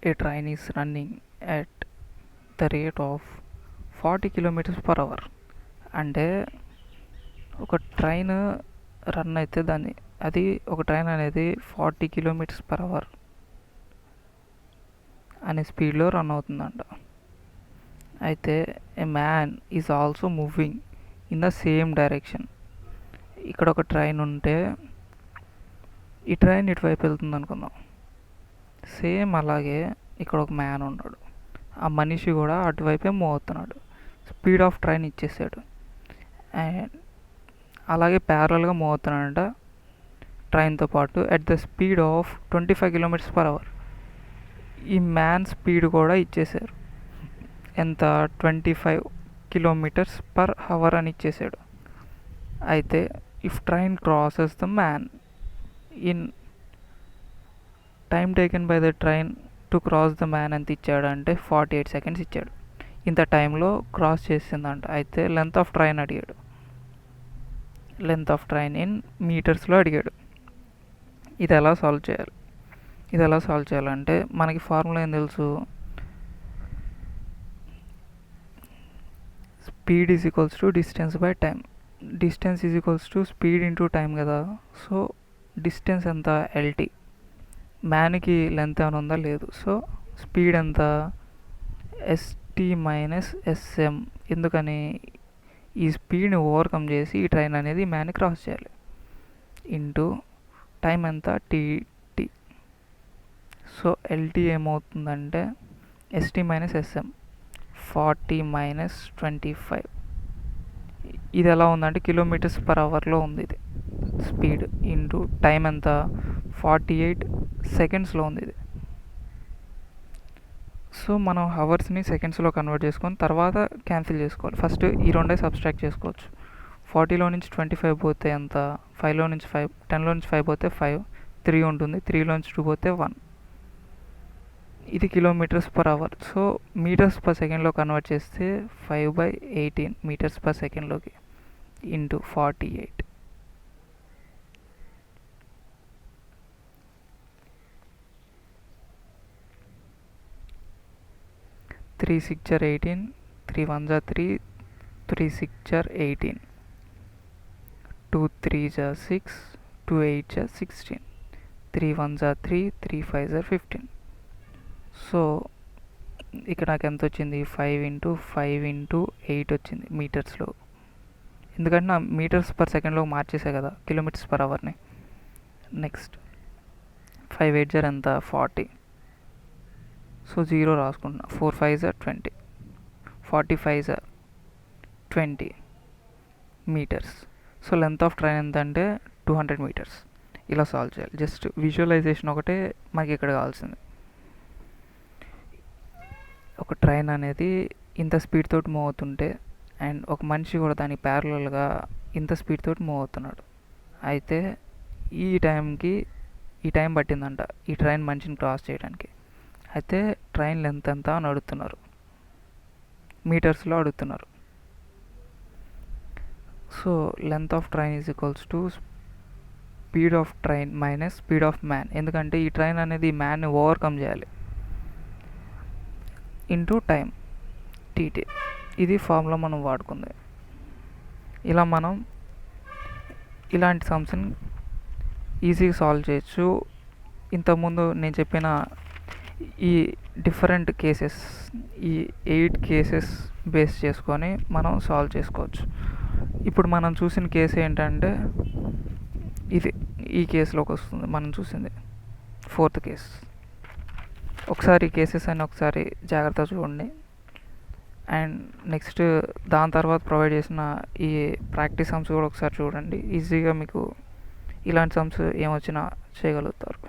A train is running at the rate of 40 kilometres per hour. అంటే ఒక train run అయితే ఒక train అనేది 40 కిలోమీటర్స్ పర్ అవర్ అనే స్పీడ్లో రన్ అవుతుందంట. అయితే ఏ man is also moving in the same direction. ఇక్కడ ఒక ట్రైన్ ఉంటే ఈ ట్రైన్ ఇటువైపు వెళ్తుంది అనుకుందాం. సేమ్ అలాగే ఇక్కడ ఒక మ్యాన్ ఉన్నాడు, ఆ మనిషి కూడా అటువైపే మూవ్ అవుతున్నాడు. స్పీడ్ ఆఫ్ ట్రైన్ ఇచ్చేసాడు అండ్ అలాగే ప్యారల్గా మూవ్ అవుతున్నాడంట ట్రైన్తో పాటు at the speed of 25 kilometres per hour. ఈ మ్యాన్ స్పీడ్ కూడా ఇచ్చేసారు, ఎంత 25 కిలోమీటర్స్ పర్ అవర్ అని ఇచ్చేసాడు. అయితే if train crosses the man in time taken by the train to cross the man ఎంత ఇచ్చాడంటే 48 సెకండ్స్ ఇచ్చాడు. ఇంత టైంలో క్రాస్ చేసిందంట. అయితే లెంత్ ఆఫ్ ట్రైన్ అడిగాడు, లెంత్ ఆఫ్ ట్రైన్ ఇన్ మీటర్స్లో అడిగాడు. ఇది ఎలా సాల్వ్ చేయాలంటే మనకి ఫార్ములా ఏం తెలుసు, speed is equals to distance by time. Distance is equals to speed into time కదా. సో డిస్టెన్స్ ఎంత, ఎల్టీ. మ్యాన్కి లెంత్ ఏమైనా ఉందా, లేదు. సో స్పీడ్ ఎంత, ఎస్టీ మైనస్ ఎస్ఎం. ఎందుకని, ఈ స్పీడ్ని ఓవర్కమ్ చేసి ఈ ట్రైన్ అనేది మ్యాన్ని క్రాస్ చేయాలి. ఇంటూ టైం ఎంత, టీటీ. సో ఎల్టీ ఏమవుతుందంటే ఎస్టీ మైనస్ ఎస్ఎం, 40 మైనస్ 25. ఇది ఎలా ఉందంటే కిలోమీటర్స్ పర్ అవర్లో ఉంది ఇది స్పీడ్. ఇంటూ టైం ఎంత, 48 సెకండ్స్లో ఉంది ఇది. సో మనం అవర్స్ని సెకండ్స్లో కన్వర్ట్ చేసుకొని తర్వాత క్యాన్సిల్ చేసుకోవాలి. ఫస్ట్ ఈ రెండే సబ్స్ట్రాక్ట్ చేసుకోవచ్చు. 40లో నుంచి 25 పోతే ఎంత, 5లో నుంచి 5, 10లో నుంచి 5 పోతే 5, 3 ఉంటుంది, 3లో నుంచి 2 పోతే 1. ఇది kilometres per hour. So metres per సెకండ్లో కన్వర్ట్ చేస్తే 5/18 మీటర్స్ పర్ సెకండ్లోకి into 48. Three 6 are 18, 3 1s are 3, 3 6 are 18, 2 3s are 6, 2 8s are 16, 3 1s are 3, 3 5s are 15. So ఇక్కడ నాకు ఎంత వచ్చింది, 5 × 5 × 8 వచ్చింది మీటర్స్లో. ఎందుకంటే నా మీటర్స్ పర్ సెకండ్లో మార్చేసా కదా కిలోమీటర్స్ పర్ అవర్ని. నెక్స్ట్ 5 8s are ఎంత, 40. సో 0 రాసుకుంటున్నా. 4 5s are 20, 45s are 20 metres. So length of train ఎంత అంటే 200 మీటర్స్. ఇలా సాల్వ్ చేయాలి. జస్ట్ విజువలైజేషన్ ఒకటే మనకి ఇక్కడ కావాల్సింది. ఒక ట్రైన్ అనేది ఇంత స్పీడ్ తోటి మూవ్ అవుతుంటే అండ్ ఒక మనిషి కూడా దానికి ప్యారలల్గా ఇంత స్పీడ్ తోటి మూవ్ అవుతున్నాడు. అయితే ఈ టైం పట్టిందంట ఈ ట్రైన్ మనిషిని క్రాస్ చేయడానికి. అయితే ట్రైన్ లెంత్ ఎంత అని అడుగుతున్నారు, మీటర్స్లో అడుగుతున్నారు. So length of train is equals to speed of train minus speed of man. ఎందుకంటే ఈ ట్రైన్ అనేది ఈ మ్యాన్ని ఓవర్కమ్ చేయాలి. Into time TT. ఇది ఫార్ములా మనం వాడుకుంది. ఇలా మనం ఇలాంటి సమ్స్ని ఈజీగా సాల్వ్ చేయొచ్చు. ఇంతకుముందు నేను చెప్పిన ఈ డిఫరెంట్ కేసెస్, ఈ 8 కేసెస్ బేస్ చేసుకొని మనం సాల్వ్ చేసుకోవచ్చు. ఇప్పుడు మనం చూసిన కేసు ఏంటంటే ఈ కేసులోకి వస్తుంది మనం చూసింది 4th కేస్. ఒకసారి ఈ కేసెస్ అని ఒకసారి జాగ్రత్తగా చూడండి. అండ్ నెక్స్ట్ దాని తర్వాత ప్రొవైడ్ చేసిన ఈ ప్రాక్టీస్ సమ్స్ కూడా ఒకసారి చూడండి. ఈజీగా మీకు ఇలాంటి సమ్స్ ఏమొచ్చినా చేయగలుగుతారు.